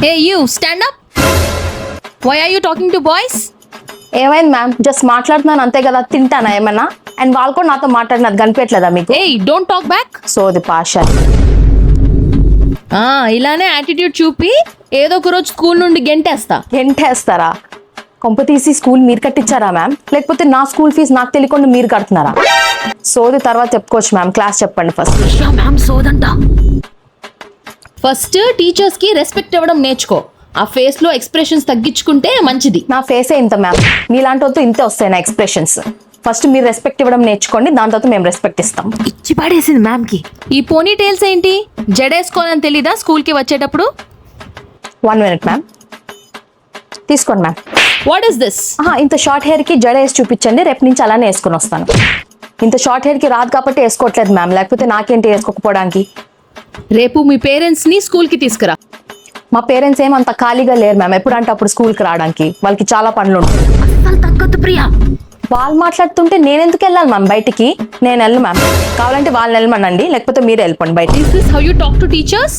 Hey, you, stand up. Why are you talking to boys? ఏమైంది ma'am? Just మాట్లాడుతున్నాను అంతే కదా, తింటానా ఏమన్నా? అండ్ వాళ్ళు కూడా నాతో మాట్లాడినది కనిపించట్లేదా మీకు? Hey, don't talk back. సోది పాష. ఇలానే యాటిట్యూడ్ చూపి ఏదో ఒక రోజు స్కూల్ నుండి గెంటేస్తా. ఎంటేస్తారా? కొంప తీసి స్కూల్ మీరు కట్టించారా మ్యామ్? లేకపోతే నా స్కూల్ ఫీజు నాకు తెలియకుండా మీరు కడుతున్నారా? సోది తర్వాత చెప్పుకోవచ్చు మ్యామ్, క్లాస్ చెప్పండి ఫస్ట్. మ్యామ్ సోదంట. ఫస్ట్ టీచర్స్ కి రెస్పెక్ట్ ఇవ్వడం నేర్చుకో. ఆ ఫేస్ లో ఎక్స్ప్రెషన్స్ తగ్గించుకుంటే మంచిది. నా ఫేసే ఇంత మ్యామ్, మీలాంటి వాళ్ళతో ఇంతే వస్తాయి నా ఎక్స్ప్రెషన్స్. ఫస్ట్ మీరు రెస్పెక్ట్ ఇవ్వడం నేర్చుకోండి, దాని తర్వాత మేము రెస్పెక్ట్ ఇస్తాం. ఇచ్చి పడేసింది మ్యామ్ కి. ఈ పోనీ టైల్స్ ఏంటి? జడేసుకోవాలని తెలీదా స్కూల్ కి వచ్చేటప్పుడు? 1 minute మ్యామ్, తీసుకోండి మ్యామ్. What is this? ఇంత షార్ట్ హెయిర్ కి జడ వేసి చూపించండి, రేపు నుంచి అలానే వేసుకొని వస్తాను. ఇంత షార్ట్ హెయిర్ కి రాదు కాబట్టి వేసుకోవట్లేదు మ్యామ్, లేకపోతే నాకేంటి వేసుకోకపోవడానికి. రేపు మీ పేరెంట్స్ ని స్కూల్ కి తీసుకురా. మా పేరెంట్స్ ఏమంత ఖాళీగా లేరు మ్యామ్, ఎప్పుడంటే అప్పుడు స్కూల్కి రావడానికి. వాళ్ళకి చాలా పనులు ఉంటాయి. అస్సలు తగ్గదు ప్రియా. వాళ్ళు మాట్లాడుతుంటే నేను ఎందుకు వెళ్ళాలి మ్యామ్ బయటికి? నేను వెళ్ళను మ్యామ్, కావాలంటే వాళ్ళని వెళ్ళమనండి, లేకపోతే మీరు వెళ్ళిపోండి బయటికి. Is this how you talk to teachers?